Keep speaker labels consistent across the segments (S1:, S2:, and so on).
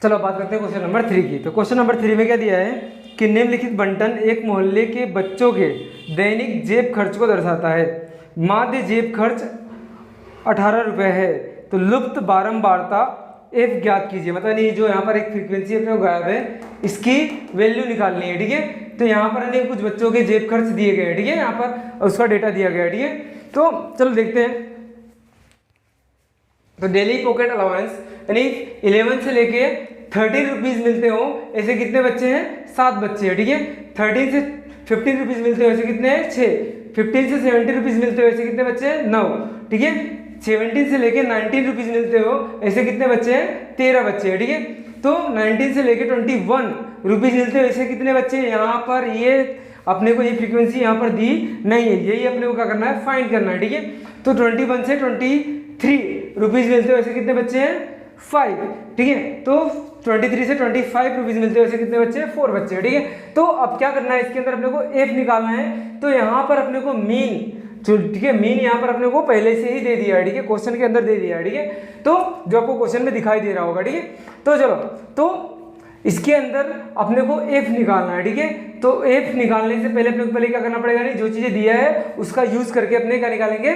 S1: चलो बात करते हैं क्वेश्चन नंबर 3 की। तो क्वेश्चन नंबर 3 में क्या दिया है कि निम्नलिखित बंटन एक मोहल्ले के बच्चों के दैनिक जेब खर्च को दर्शाता है। माध्य जेब खर्च 18 रुपये है, तो लुप्त बारंबारता एफ ज्ञात कीजिए। मतलब ये जो यहाँ पर एक फ्रीक्वेंसी अपने को गायब है, इसकी वैल्यू निकालनी है, ठीक है। तो यहाँ पर नहीं कुछ बच्चों के जेब खर्च दिए गए हैं, ठीक है, यहाँ पर उसका डेटा दिया गया है, ठीक है। तो चलो देखते हैं। तो डेली पॉकेट अलाउंस यानी 11 से लेके 13 रुपीज़ मिलते हो ऐसे कितने बच्चे हैं? 7 बच्चे हैं, ठीक है। 13 से 15 रुपीज़ मिलते हो ऐसे कितने हैं? 6। 15 से 70 रुपीज़ मिलते हो ऐसे कितने बच्चे हैं? 9, ठीक है। 17 से लेके 19 रुपीज़ मिलते हो ऐसे कितने बच्चे हैं? 13 बच्चे हैं, ठीक है। तो 19 से लेके 21 रुपीज़ मिलते हो ऐसे कितने बच्चे हैं? यहाँ पर ये अपने को ये फ्रीक्वेंसी यहाँ पर दी नहीं है, यही अपने को क्या करना है? फाइंड करना है, ठीक है। तो 21 से 23 रुपीज़ मिलते हो ऐसे कितने बच्चे हैं? 5, ठीक है। तो 23 से 25 रुपीज़ मिलते हो ऐसे कितने बच्चे हैं? 4 बच्चे हैं, ठीक है। तो अब क्या करना है, इसके अंदर अपने को एफ निकालना है। तो यहाँ पर अपने को मीन जो, ठीक है, मीन यहाँ पर अपने को पहले से ही दे दिया है, ठीक है, क्वेश्चन के अंदर दे दिया है, ठीक है। तो जो आपको क्वेश्चन में दिखाई दे रहा होगा, ठीक है। तो चलो, तो इसके अंदर अपने को एफ निकालना है, ठीक है। तो एफ निकालने से पहले अपने को पहले क्या करना पड़ेगा? नहीं, जो चीज़ें दिया है उसका यूज करके अपने क्या निकालेंगे?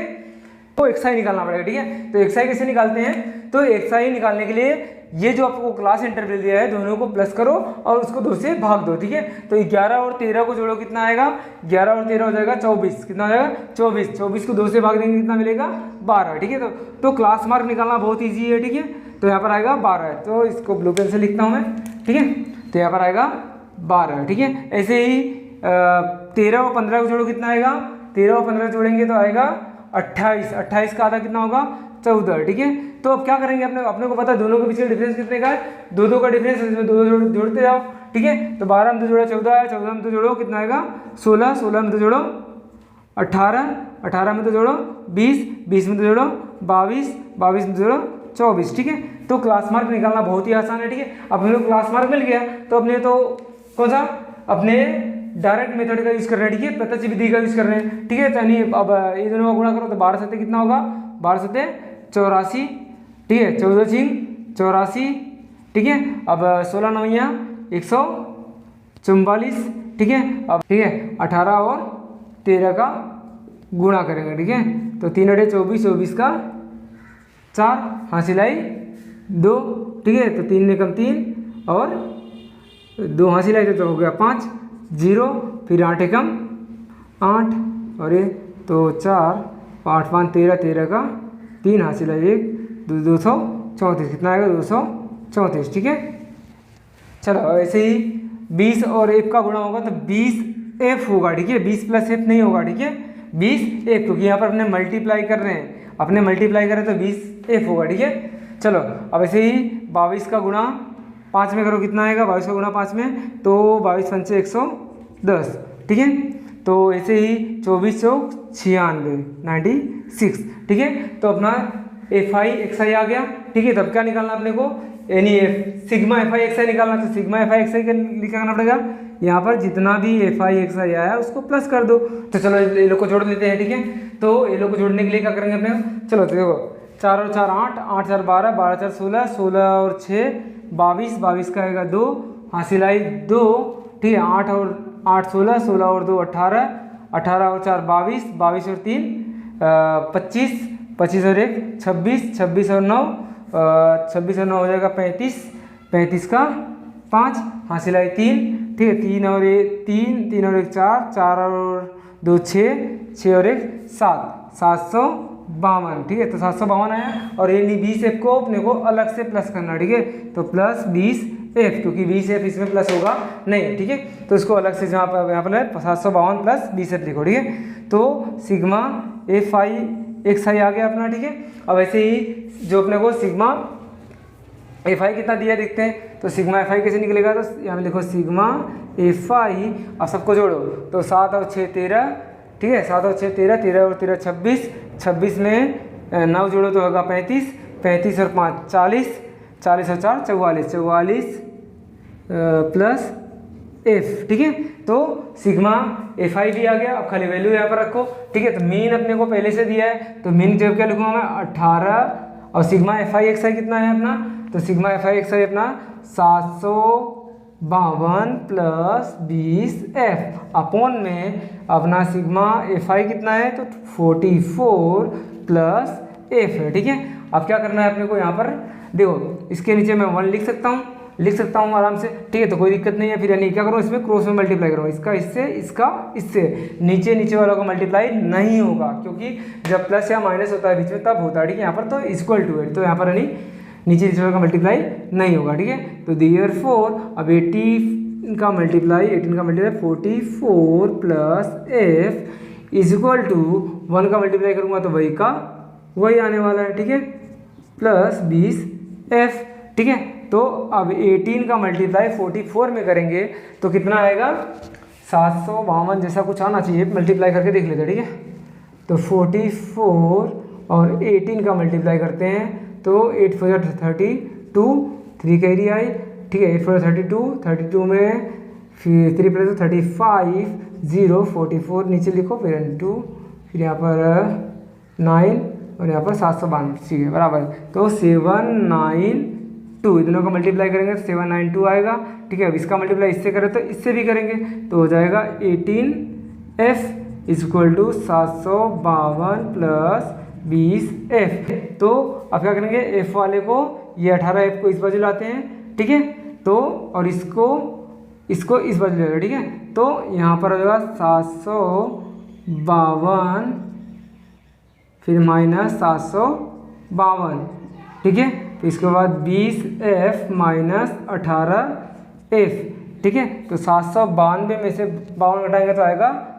S1: तो एक्सआई निकालना पड़ेगा, ठीक है। तो एक्सआई कैसे निकालते हैं? तो एक्सआई निकालने के लिए ये जो आपको क्लास इंटरवल दिया है दोनों को प्लस करो और उसको 2 से भाग दो, ठीक है। तो 11 और 13 को जोड़ो, कितना आएगा? 11 और 13 हो जाएगा 24। कितना हो जाएगा? 24। 24 को 2 से भाग देंगे, कितना मिलेगा? 12, ठीक है। तो क्लास मार्क निकालना बहुत ईजी है, ठीक है। तो यहाँ पर आएगा 12, तो इसको ब्लू पेन से लिखता हूँ मैं, ठीक है। तो यहाँ पर आएगा 12, ठीक है। ऐसे ही 13 और 15 को जोड़ो, कितना आएगा? 13 और 15 जोड़ेंगे तो आएगा 28। 28 का आधा कितना होगा? 14, ठीक है। तो अब क्या करेंगे? अपने को पता है दोनों के बीच में डिफरेंस कितने का है? 2 का डिफरेंस, इसमें 2 जोड़ते जाओ, ठीक है। तो 12 में 2 जोड़ा 14 है, 14 में 2 जोड़ो कितना आएगा? 16, 16 में 2 जोड़ो 18, 18 में 2 जोड़ो 20, 20 में 2 जोड़ो 22, 22 में 2 जोड़ो 24, ठीक है। तो क्लास मार्क निकालना बहुत ही आसान है, ठीक है। अब हमें क्लास मार्क मिल गया तो अपने तो कौन सा? अपने डायरेक्ट मेथड का यूज़ कर रहे हैं, ठीक है, प्रत्यक्ष विधि का यूज़ कर रहे हैं, ठीक है। तो यानी अब ये दोनों का गुणा करो तो 12 सत्ते कितना होगा? 12 सत्ते 84, ठीक है। 14 छिंग 84, ठीक है। अब 16 नौया 144, ठीक है। अब ठीक है 18 और 13 का गुणा करेंगे, ठीक है। तो 3 अड़े 24, 24 का 4, हासिल आई 2, ठीक है। तो 3 ने कम 3 और 2 हासिल आई तो हो गया 5, 0, फिर 8 एकम 8 और ये तो 4, 8 5 13, 13 का 3 हासिल है 1, 234, कितना आएगा? 234, ठीक है। चलो ऐसे ही 20 और एफ का गुणा होगा तो 20 एफ होगा, ठीक है। 20 प्लस एफ नहीं होगा, ठीक है, 20 एफ, क्योंकि यहाँ पर अपने मल्टीप्लाई कर रहे हैं, अपने मल्टीप्लाई करें तो 20 एफ होगा, ठीक है। चलो अब ऐसे ही 22 का गुणा 5 में करो, कितना आएगा? 22 का गुणा 5 में तो 22 पंचे 110, ठीक है। तो ऐसे ही 24 चौक 96, 96, ठीक है। तो अपना एफ आई एक्स आई आ गया, ठीक है। तब क्या निकालना अपने को? यानी सिग्मा एफ आई एक्स आई निकालना। तो सिग्मा एफ आई एक्स आई का निकालना पड़ेगा, यहाँ पर जितना भी एफ आई एक्स आई आया उसको प्लस कर दो। तो चलो ये लोग को जोड़ लेते हैं, ठीक है। तो ये लोग को जोड़ने के लिए क्या करेंगे अपने? चलो तो देखो 4 और 4 8, 8 4 12, 12 4 16, 16 और 6 22, 22 का आएगा 2, हासिल आई 2, ठीक है। 8 और 8 16, 16 और 2 18, 18 और 4 22, 22 और 3 25, 25 और 1 26, 26 और 9 26 और 9 हो जाएगा 35, 35 का 5, हासिल आई 3, ठीक है। 3 और 1 3, 3 और 1 4, 4 और 2 6, 6 और 1 7, 752, ठीक है। तो 752 आया और ये 20 एफ को अपने को अलग से प्लस करना, ठीक है। तो प्लस 20 एफ, क्योंकि 20 एफ इसमें प्लस होगा नहीं, ठीक है। तो इसको अलग से जहाँ पर यहाँ पर 752 प्लस 20 एफ लिखो, ठीक है। तो सिग्मा एफ आई एक्स आई आ गया अपना, ठीक है। अब ऐसे ही जो अपने को सिग्मा एफ आई कितना दिया देखते हैं। तो सिग्मा एफ आई कैसे निकलेगा? तो यहाँ पे लिखो सिग्मा एफ आई, अब सबको जोड़ो तो 7 और 6 13, ठीक है। 7 और 6 13, 13 और 13 26, 26 में 9 जोड़ो तो होगा 35, 35 और 5 40, 40 और 4 44, 44 प्लस एफ, ठीक है। तो सिग्मा एफ आई भी आ गया। अब खाली वैल्यू यहाँ पर रखो, ठीक है। तो मीन अपने को पहले से दिया है तो मीन जब क्या लिखूंगा मैं 18 और सिग्मा एफ आई एक्स आई कितना है अपना तो सिग्मा एफ आई एक्स आई अपना 752 प्लस 20F अपॉन में अपना सिग्मा एफ आई कितना है तो 44 प्लस F है। ठीक है, अब क्या करना है अपने को यहाँ पर देखो, इसके नीचे मैं 1 लिख सकता हूँ आराम से। ठीक है, तो कोई दिक्कत नहीं है। फिर यानी क्या करूँ, इसमें क्रॉस में मल्टीप्लाई करूँ, इसका इससे, इसका इससे, नीचे वालों का मल्टीप्लाई नहीं होगा क्योंकि जब प्लस या माइनस होता है बीच में तब होता है। ठीक है, यहाँ पर तो इक्वल टू है, तो यहाँ पर यानी नीचे वालों का मल्टीप्लाई नहीं होगा। ठीक है, तो देयरफॉर अब 18 का multiply 44 plus F is equal to 1 का मल्टीप्लाई करूँगा तो वही आने वाला है। ठीक है, प्लस 20F। ठीक है, तो अब 18 का मल्टीप्लाई 44 में करेंगे तो कितना आएगा 752 जैसा कुछ आना चाहिए, मल्टीप्लाई करके देख लेते हैं। ठीक है, तो 44 और 18 का मल्टीप्लाई करते हैं तो 8 4 32, 3 कैरी आई। ठीक है, 8 4 32 में फिर 3 प्लस 35, 0 44 नीचे लिखो, फिर 2, फिर यहाँ पर 9 और यहाँ पर 752। ठीक है, बराबर। तो 792 दोनों का मल्टीप्लाई करेंगे तो 792 आएगा। ठीक है, अब इसका मल्टीप्लाई इससे करें तो इससे भी करेंगे तो हो जाएगा 18F is equal to 752 plus 20F। तो अब क्या करेंगे, F वाले को ये 18F को इस बाजू लाते हैं। ठीक है, तो और इसको इस बाजू ले लेगा। ठीक है, तो यहाँ पर हो जाएगा 752 फिर माइनस 752। ठीक है, तो इसके बाद 20F माइनस 18F। ठीक है, तो 792 में से 52 घटाएंगे तो आएगा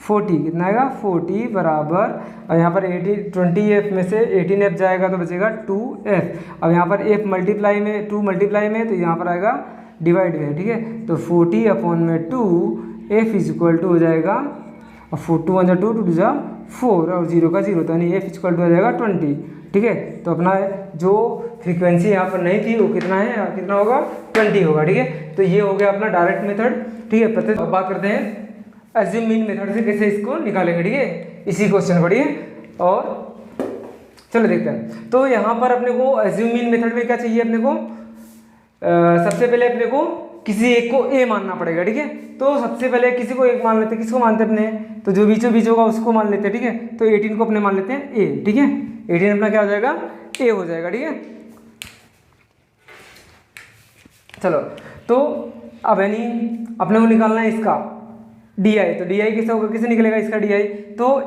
S1: 40। कितना आएगा 40 बराबर, और यहाँ पर 20F में से 18F जाएगा तो बचेगा 2F। अब यहाँ पर F मल्टीप्लाई में 2 मल्टीप्लाई में तो यहाँ पर आएगा डिवाइड में। ठीक है, तो 40 अपॉन में 2F इज इक्वल टू हो जाएगा, और 2 1 2 2 जा 4 और 0 का 0, तो यानी F इज इक्वल टू हो जाएगा 20। ठीक है, तो अपना जो फ्रीक्वेंसी यहाँ पर नहीं थी वो कितना है, कितना होगा 20 होगा। ठीक है, तो ये हो गया अपना डायरेक्ट मेथड। ठीक है, प्रत्येक बात करते हैं एज्यूम मीन मेथड से कैसे इसको निकालेंगे। ठीक है, इसी क्वेश्चन को। ठीक है, और चलो देखते हैं। तो यहाँ पर अपने को एज्यूम मीन मेथड में क्या चाहिए अपने को, सबसे पहले अपने को किसी एक को A मानना पड़ेगा। ठीक है, तो सबसे पहले किसी को एक मान लेते हैं। किसको मानते हैं अपने, तो जो बीचों बीच होगा उसको मान लेते हैं। ठीक है, तो 18 को अपने मान लेते हैं A। ठीक है, 18 अपना क्या हो जाएगा A हो जाएगा। ठीक है, चलो तो अब यानी अपने को निकालना है इसका DI। तो DI कैसे होगा, कैसे निकलेगा इसका DI, तो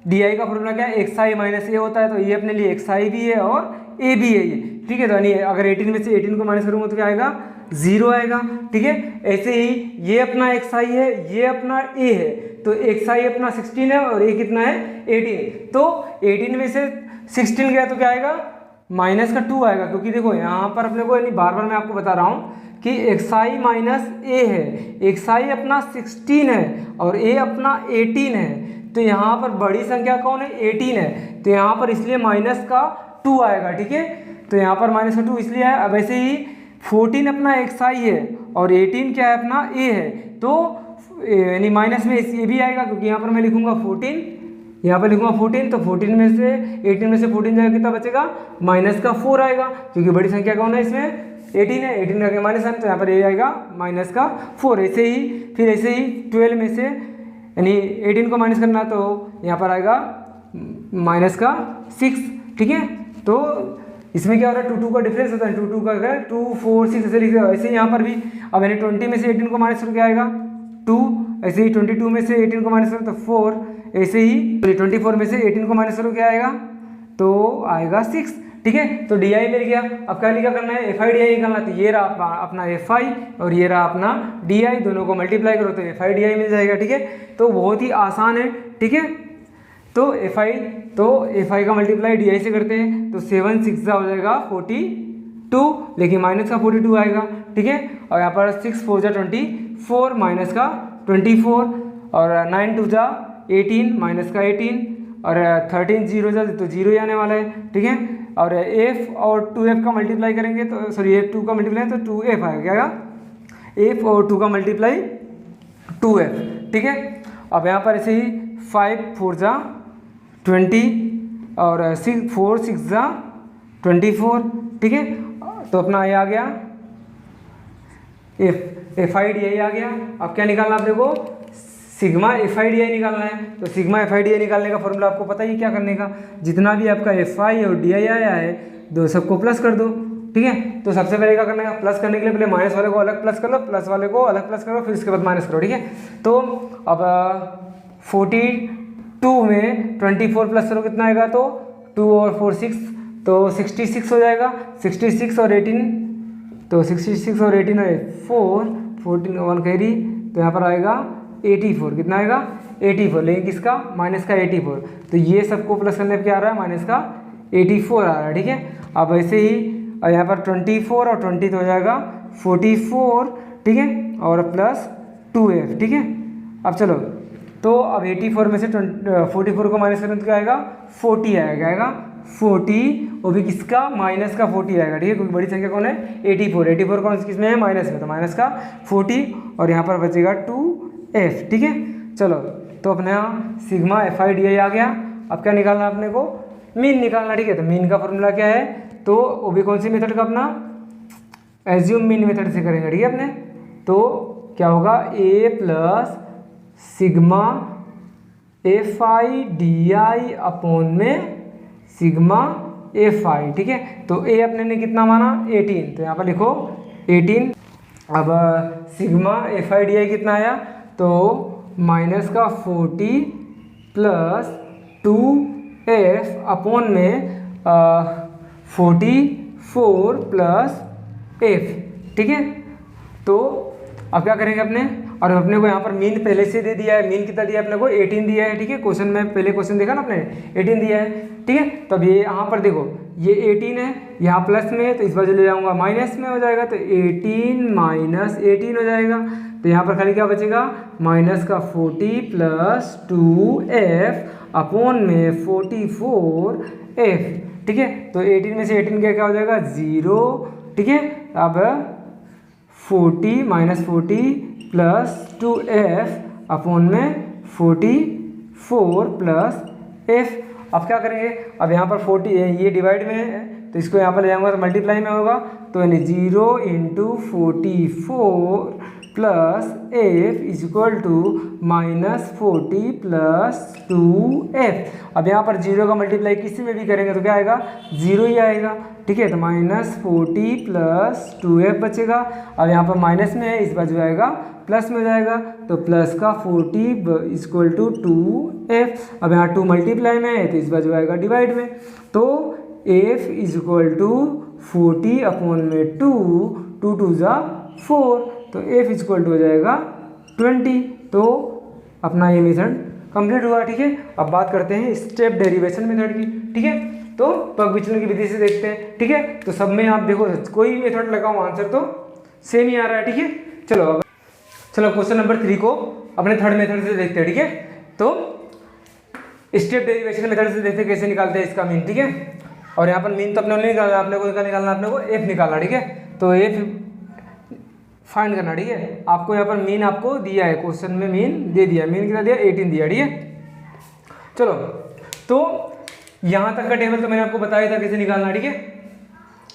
S1: DI का फॉर्मूला क्या है, XI माइनस A होता है। तो ये अपने लिए XI भी है और A भी है ये। ठीक है, तो यानी अगर 18 में से 18 को माइनस करूँगा तो क्या आएगा 0 आएगा। ठीक है, ऐसे ही ये अपना XI है, ये अपना A है, तो XI अपना 16 है और A कितना है 18। तो 18 में से 16 गया तो क्या आएगा माइनस का 2 आएगा, क्योंकि देखो यहाँ पर अपने को यानी बार बार मैं आपको बता रहा हूँ कि XI माइनस A है, XI अपना 16 है और A अपना 18 है। तो यहाँ पर बड़ी संख्या कौन है 18 है, तो यहाँ पर इसलिए माइनस का 2 आएगा। ठीक है, तो यहाँ पर माइनस का 2 इसलिए है। अब ऐसे ही 14 अपना XI है और 18 क्या है अपना A है, तो यानी माइनस में ये भी आएगा, क्योंकि यहाँ पर मैं लिखूँगा 14, यहाँ पर लिखूँगा 14, तो 14 में से 18 में से 14 जाएगा कितना बचेगा माइनस का 4 आएगा, क्योंकि बड़ी संख्या कौन है इसमें 18 है, 18 का माइनस है तो यहाँ पर ये आएगा माइनस का 4। ऐसे ही फिर ऐसे ही 12 में से यानी 18 को माइनस करना तो यहाँ पर आएगा माइनस का 6। ठीक है, तो इसमें क्या हो रहा है 2 का डिफरेंस होता है, 2 का अगर 2 4 6 ऐसे लिखते हैं। ऐसे ही यहाँ पर भी अब यानी 20 में से 18 को माइनस करके आएगा 2, ऐसे ही 22 में से 18 को माइनस करो तो 4, ऐसे ही 24 में से 18 को माइनस करो क्या आएगा तो आएगा 6। ठीक है, तो DI मिल गया। अब क्या करना है FI DI निकालना, तो ये रहा अपना FI और ये रहा अपना DI, दोनों को मल्टीप्लाई करो तो FI DI मिल जाएगा। ठीक है, तो बहुत ही आसान है। ठीक है, तो FI का मल्टीप्लाई DI से करते हैं तो 7 6 हो जाएगा 42, लेकिन माइनस का 42 आएगा। ठीक है, और यहाँ पर 6 4 जा 24 माइनस का 24 और 9 2 जा 18 माइनस का 18 और 13 0 जा तो 0 ही आने वाला है। ठीक है, और F और 2F का मल्टीप्लाई करेंगे तो सॉरी F2 का मल्टीप्लाई तो 2F आएगा। क्या F और 2 का मल्टीप्लाई 2F। ठीक है, अब यहाँ पर ऐसे ही 5 4 जा 20 और 4 6 जा 24। ठीक है, तो अपना ये आ गया एफ आई डी आई आ गया। अब क्या निकालना अपने को, सिग्मा एफ आई डी आई निकालना है। तो सिग्मा एफ आई डी आई निकालने का फॉर्मूला आपको पता ही क्या करने का, जितना भी आपका एफ आई और डी आई आया है दो सबको प्लस कर दो, ठीक है। तो सबसे पहले क्या करना है, प्लस करने के लिए पहले माइनस वाले को अलग प्लस कर लो, प्लस वाले को अलग प्लस करो, फिर उसके बाद माइनस करो, ठीक है। तो अब 42 में 24 प्लस करो कितना आएगा, तो 2 और 4 6, तो 66 हो जाएगा। 66 और 18, तो 66 और 18 है 4, 14 1 कैरी, तो यहाँ पर आएगा 84, कितना आएगा 84, लेकिन किसका, माइनस का 84। तो ये सबको प्लस करने पर क्या आ रहा है, माइनस का 84 आ रहा है, ठीक है। अब ऐसे ही यहाँ पर 24 और 20 तो हो जाएगा 44, ठीक है, और प्लस 2f, ठीक है। अब चलो, तो अब 84 में से 44 को माइनस करें तो क्या आएगा, 40 आएगा, आएगा 40, वो भी किसका, माइनस का 40 आएगा, ठीक है, क्योंकि बड़ी संख्या कौन है 84 कौन किस में है, माइनस में, तो माइनस का 40 और यहाँ पर बचेगा 2f, ठीक है। चलो, तो अपने यहाँ sigma f i d i आ गया। अब क्या निकालना अपने को, मीन निकालना, ठीक है। तो मीन का फॉर्मूला क्या है, तो वो भी कौन सी मेथड का, अपना एज्यूम मीन मेथड से करेंगे, ठीक है अपने। तो क्या होगा, a plus sigma f i d i upon में सिग्मा एफ आई, ठीक है। तो ए अपने ने कितना माना 18, तो यहाँ पर लिखो 18। अब सिग्मा एफ आई डी आई कितना आया, तो माइनस का 40 प्लस 2f अपॉन में 44 प्लस f, ठीक है। तो अब क्या करेंगे अपने, और अपने को यहाँ पर मीन पहले से दे दिया है, मीन कितना दिया है अपने को 18 दिया है, ठीक है। क्वेश्चन में पहले क्वेश्चन देखा ना आपने 18 दिया है, ठीक है। तब ये यहाँ पर देखो ये 18 है, यहाँ प्लस में है तो इस बाजू ले जाऊँगा माइनस में हो जाएगा, तो 18 माइनस 18 हो जाएगा। तो यहाँ पर खाली क्या बचेगा, माइनस का 40 प्लस 2f अपॉन में 44f, ठीक है। तो 18 में से 18 क्या हो जाएगा 0, ठीक है। अब 40 माइनस 40 प्लस 2f अपॉन में 44 प्लस f। अब क्या करेंगे, अब यहाँ पर 40 ये डिवाइड में है तो इसको यहाँ पर ले जाऊँगा तो मल्टीप्लाई में होगा, तो यानी 0 into 44 plus F is equal to minus 40 plus 2f। अब यहाँ पर 0 का मल्टीप्लाई किसी में भी करेंगे तो क्या आएगा 0 ही आएगा, ठीक है। तो माइनस 40 प्लस 2f बचेगा। अब यहाँ पर माइनस में है, इस बाजू आएगा प्लस में हो जाएगा, तो प्लस का 40 इक्वल टू 2f। अब यहाँ 2 मल्टीप्लाई में है तो इस बाजू आएगा डिवाइड में, तो f is equal to 40 upon में 2, 2 2 ज़ा 4, तो f इज इक्वल टू हो जाएगा 20। तो अपना ये मेथड कंप्लीट हुआ, ठीक है। अब बात करते हैं स्टेप डेरिवेशन मेथड की, ठीक है। तो पग विचलन की विधि से देखते हैं, ठीक है। तो सब में आप देखो कोई भी मेथड लगाओ आंसर तो सेम ही आ रहा है, ठीक है। चलो क्वेश्चन नंबर 3 को अपने थर्ड मेथड से देखते हैं, ठीक है। तो स्टेप डेरिवेशन मेथड से देखते हैं कैसे निकालते हैं इसका मीन, ठीक है। और यहाँ पर मीन तो अपने नहीं निकालना, अपने को निकालना अपने को एफ निकालना, ठीक है। तो एफ फाइंड करना, ठीक है। आपको यहाँ पर मीन आपको दिया है, क्वेश्चन में मीन दे दिया, मीन कितना दिया 18 दिया, ठीक है। चलो, तो यहाँ तक का टेबल तो मैंने आपको बताया था कैसे निकालना, ठीक है।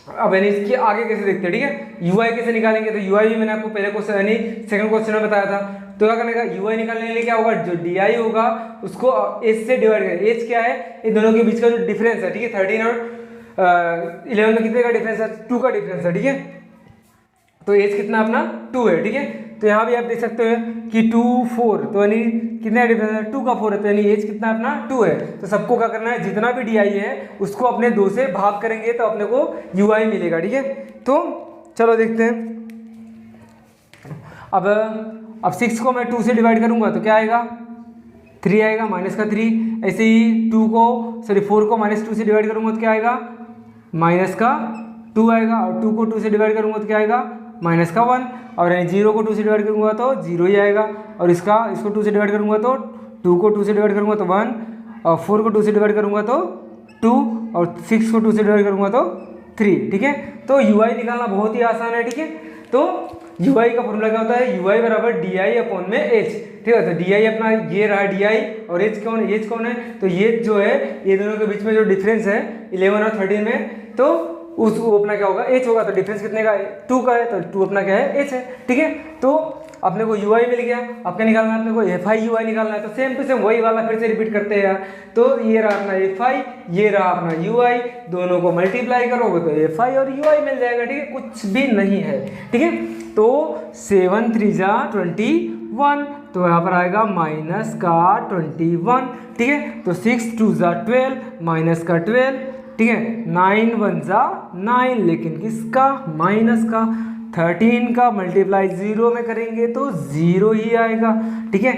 S1: अब यानी इसके आगे कैसे देखते हैं, ठीक है। यूआई कैसे निकालेंगे, तो यूआई भी मैंने आपको पहले क्वेश्चन यानी सेकंड क्वेश्चन में बताया था। तो क्या करने का, यूआई निकालने के लिए क्या होगा, जो डीआई होगा उसको एच से डिवाइड करें। एच क्या है, इन दोनों के बीच का जो डिफरेंस है, ठीक है। 13 और 11 में कितने का डिफरेंस है, 2 का डिफरेंस है, ठीक है। तो एच कितना अपना 2 है, ठीक है। तो यहाँ भी आप देख सकते हो कि 2 4, तो यानी कितना डिफरेंस है 2 का 4 है, तो यानी एच कितना अपना 2 है। तो सबको क्या करना है, जितना भी डीआई है उसको अपने 2 से भाग करेंगे तो अपने को यूआई मिलेगा, ठीक है। तो चलो देखते हैं। अब 6 को मैं 2 से डिवाइड करूंगा तो क्या आएगा 3 आएगा, माइनस का 3। ऐसे ही 4 को माइनस 2 से डिवाइड करूंगा तो क्या आएगा माइनस का 2 आएगा, और 2 को 2 से डिवाइड करूंगा तो क्या आएगा माइनस का 1, और यानी 0 को 2 से डिवाइड करूंगा तो 0 ही आएगा, और इसको 2 से डिवाइड करूंगा तो 2 को 2 से डिवाइड करूंगा तो 1, और 4 को 2 से डिवाइड करूंगा तो 2, और 6 को 2 से डिवाइड करूंगा तो 3, ठीक है। तो यूआई निकालना बहुत ही आसान है, ठीक है। तो यूआई का फॉर्मूला क्या होता है, यूआई बराबर डीआई अपॉन में एच, ठीक है। तो डीआई अपना ये रहा डीआई, और एच कौन है, तो ये जो है ये दोनों के बीच में जो डिफरेंस है 11 और 13 में, तो उस वो अपना क्या होगा एच होगा, तो डिफरेंस कितने का 2 का है, तो 2 अपना क्या है एच है, ठीक है। तो अपने को ui मिल गया, अब क्या निकालना है अपने को fi ui निकालना है, तो सेम टू सेम वही वाला फिर से रिपीट करते हैं यार। तो ये रहा अपना fi, ये रहा अपना ui, दोनों को मल्टीप्लाई करोगे तो fi और ui मिल जाएगा, ठीक है, कुछ भी नहीं है, ठीक है। तो 7 3 जा 21, तो यहाँ पर आएगा माइनस का 21, ठीक है। तो 6 2 जा 12, माइनस का 12, ठीक है। 9 1 जा 9, लेकिन किसका, माइनस का। 13 का मल्टीप्लाई 0 में करेंगे तो 0 ही आएगा, ठीक है।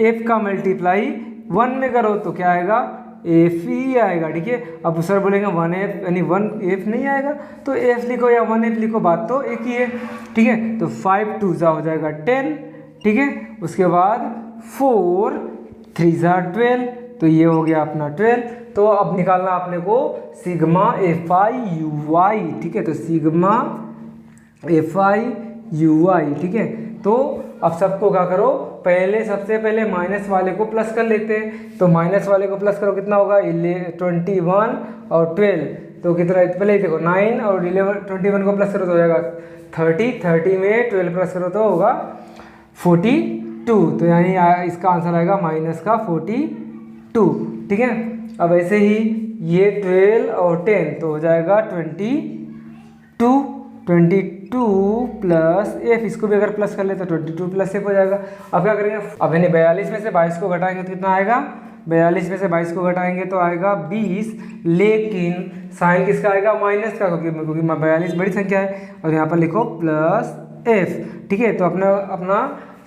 S1: f का मल्टीप्लाई 1 में करो तो क्या आएगा, f ही आएगा, ठीक है। अब सर बोलेंगे 1f यानी 1f नहीं आएगा, तो f लिखो या 1f लिखो, बात तो एक ही है, ठीक है। तो 5 2 जा हो जाएगा 10, ठीक है। उसके बाद 4 3 जा 12, तो ये हो गया अपना 12। तो अब निकालना अपने को सिग्मा fi ui, ठीक है। तो सिग्मा fi ui, ठीक है। तो अब सबको क्या करो, पहले सबसे पहले माइनस वाले को प्लस कर लेते हैं, तो माइनस वाले को प्लस करो कितना होगा 21 और 12, तो कितना, पहले देखो 9 और 21 को प्लस करो तो हो जाएगा 30 में 12 प्लस करो तो होगा 42, तो यानी इसका आंसर आएगा माइनस का 42, ठीक है। अब ऐसे ही ये 12 और 10 तो हो जाएगा 22 प्लस f, इसको भी अगर प्लस कर ले तो 22 प्लस f हो जाएगा। अब क्या करेंगे, अब यानी 42 में से 22 को घटाएंगे तो कितना आएगा, 42 में से 22 को घटाएंगे तो आएगा 20, लेकिन साइन किसका आएगा, माइनस का, क्योंकि 42 बड़ी संख्या है, और यहाँ पर लिखो प्लस f, ठीक है। तो अपना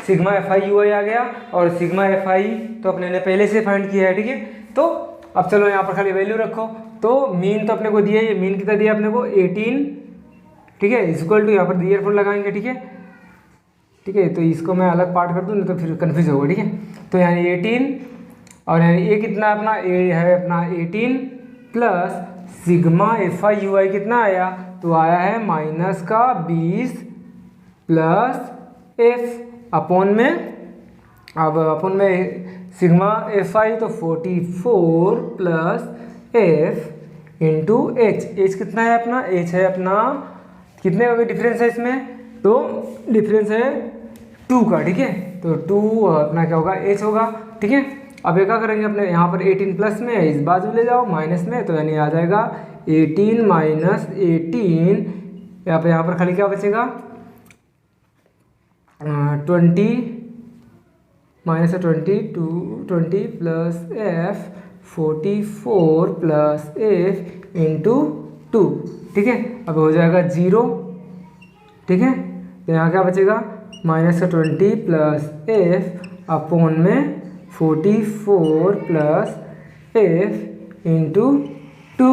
S1: सिग्मा fi ui आ गया, और सिग्मा fi तो अपने ने पहले से फाइंड किया है, ठीक है। तो अब चलो यहाँ पर खाली वैल्यू रखो, तो मीन तो अपने को दिया है, मीन कितना दिया अपने को 18, ठीक है, इक्वल टू, यहाँ पर ईयरफोन लगाएंगे, ठीक है, ठीक है। तो इसको मैं अलग पार्ट कर दूँ नहीं तो फिर कन्फ्यूज होगा, ठीक है। तो यानी 18, और यानी ये कितना अपना ए है अपना 18 प्लस सिग्मा fi ui कितना आया, तो आया है माइनस का 20 प्लस f अपॉन में, अब अपॉन में सिग्मा fi तो 44 प्लस f इंटू h कितना है अपना, h है अपना कितने का डिफरेंस है इसमें, तो डिफरेंस है 2 का, ठीक है। तो 2 अपना क्या होगा h होगा, ठीक है। अब ये क्या करेंगे, अपने यहाँ पर 18 प्लस में इस बाजू ले जाओ माइनस में, तो यानी आ जाएगा 18 माइनस 18, यहाँ पर खाली क्या बचेगा 20 minus 20 plus f 44 plus f into 2, ठीक है। अब हो जाएगा 0, ठीक है। तो यहाँ क्या बचेगा माइनस 20 प्लस f अपॉन में 44 प्लस f इंटू 2।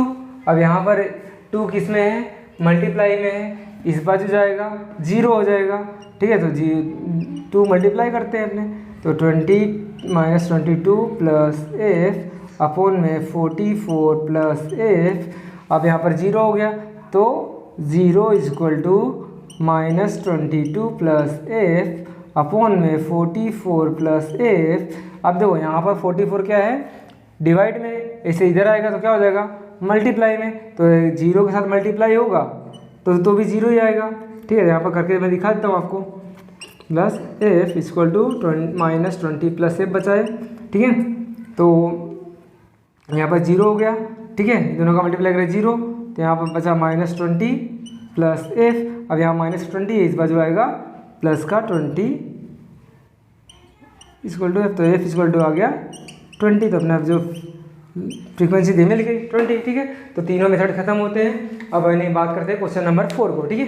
S1: अब यहाँ पर 2 किस में है, मल्टीप्लाई में है, इस बाजू जाएगा 0 हो जाएगा, ठीक है। तो 2 मल्टीप्लाई करते हैं अपने, तो 20 माइनस 22 प्लस f अपॉन में 44 प्लस f, अब यहाँ पर 0 हो गया, तो 0 equal to minus 22 plus f upon में 44 प्लस f। अब देखो यहाँ पर 44 क्या है, डिवाइड में, ऐसे इधर आएगा तो क्या हो जाएगा मल्टीप्लाई में, तो 0 के साथ मल्टीप्लाई होगा तो भी 0 ही आएगा, ठीक है। यहाँ पर करके मैं दिखा देता हूँ आपको, plus f equal to minus 20 plus f बचाए, ठीक है। तो यहाँ पर 0 हो गया, ठीक है, दोनों का मल्टीप्लाई करें 0, तो यहाँ पर बचा माइनस 20 प्लस f, अब यहाँ माइनस 20 है, इस बाजू आएगा प्लस का 20 इक्वल टू f, तो f इक्वल टू आ गया 20, तो अपना जो फ्रीक्वेंसी दी मिल गई 20, ठीक है। तो तीनों मेथड खत्म होते हैं। अब बात करते हैं क्वेश्चन नंबर 4 को, ठीक है।